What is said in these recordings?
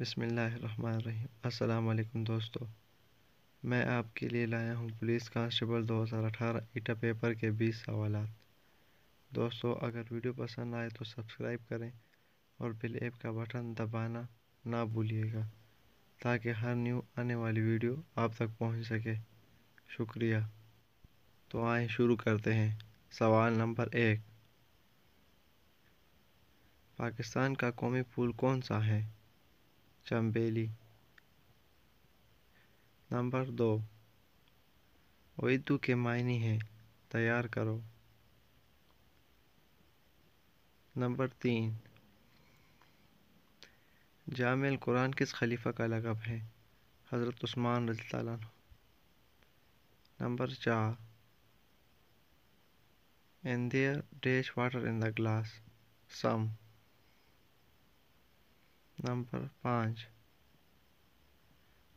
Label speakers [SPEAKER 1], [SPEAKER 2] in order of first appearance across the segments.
[SPEAKER 1] بسم اللہ الرحمن الرحیم۔ السلام علیکم دوستو، میں آپ کے لیے لایا ہوں پولیس کانسٹیبل 2018 ایٹا پیپر کے 20 سوالات۔ دوستو، اگر ویڈیو پسند آئے تو سبسکرائب کریں اور بیل ایپ کا بٹن دبانا نہ بھولیے گا تاکہ ہر نیو آنے والی ویڈیو آپ تک پہنچ سکے۔ شکریہ۔ تو آئیں شروع کرتے ہیں۔ سوال نمبر 1، پاکستان کا قومی پھول کون سا ہے؟ چنبیلی۔ نمبر 2، اردو کے معنی ہیں، تیار کرو۔ نمبر 3، جامع القرآن کس خلیفہ کا لقب ہے؟ حضرت عثمان رضی اللہ عنہ۔ Number 4، and there dash water in the glass, some۔ Number 5،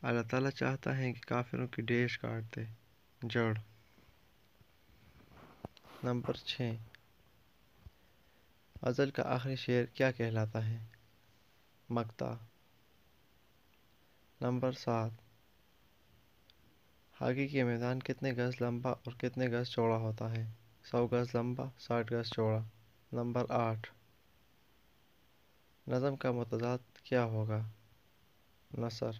[SPEAKER 1] اللہ تعالیٰ چاہتا ہے کہ کافروں کی ڈیش کاٹ دے، جڑ۔ نمبر 6، غزل کا آخری شعر کیا کہلاتا ہے؟ مقطع۔ نمبر 7، ہاکی کے میدان کتنے گز لمبا اور کتنے گز چوڑا ہوتا ہے؟ 100 گز لمبا، 60 گز چوڑا۔ نمبر 8، نظم کا متضاد کیا ہوگا؟ نثر۔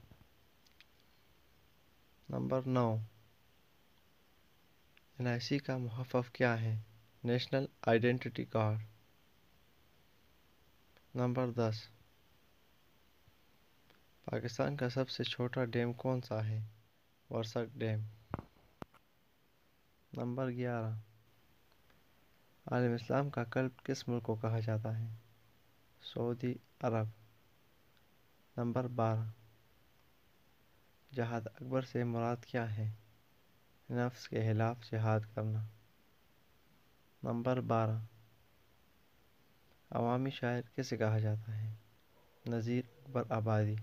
[SPEAKER 1] نمبر 9، NIC کا مخفف کیا ہے؟ National identity card. Number 10، Pakistan کا سب سے چھوٹا ڈیم کون سا ہے؟ ورسک ڈیم۔ نمبر 11، عالم اسلام کا قلب کس ملک کو کہا جاتا ہے؟ سعودی عرب۔ نمبر 12، جہاد اکبر سے مراد کیا ہے؟ نفس کے خلاف جہاد کرنا۔ نمبر 12، عوامی شاعر کسے کہا جاتا ہے؟ نذیر اکبر آبادی۔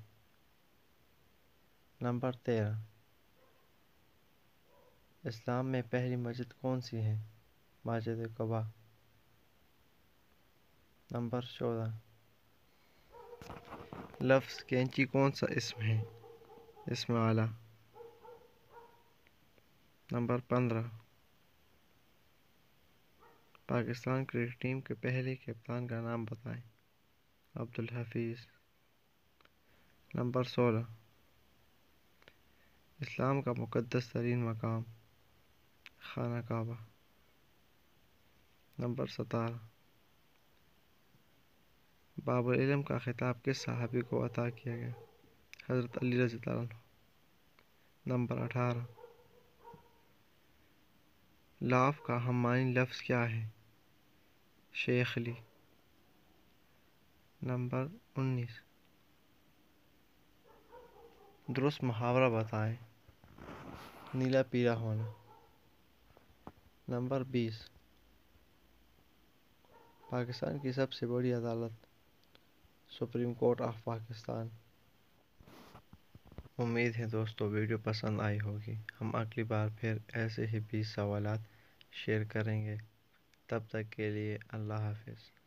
[SPEAKER 1] نمبر 13، اسلام میں پہلی مسجد کون سی ہے؟ مسجد قباء۔ نمبر 14، لفظ کینچی کون سا اسم ہے؟ اسم اعلیٰ۔ نمبر 15، پاکستان کرکٹ ٹیم کے پہلے کپتان کا نام بتائیں۔ عبدالحفیظ۔ نمبر 16، اسلام کا مقدس ترین مقام؟ خانہ کعبہ۔ نمبر 17، باب العلم کا خطاب کس صحابی کو عطا کیا گیا؟ حضرت علی رضی اللہ عنہ۔ نمبر 18، لاف کا ہم معنی لفظ کیا ہے؟ شیخ علی۔ نمبر 19، درست محاورہ بتائیں۔ نیلا پیلا ہونا۔ نمبر 20، پاکستان کی سب سے بڑی عدالت؟ Supreme court of Pakistan. امید ہے دوستو ویڈیو پسند آئی ہوگی۔ ہم اگلی بار پھر ایسے ہی 20 سوالات شیئر کریں گے۔ تب تک کے لیے اللہ حافظ۔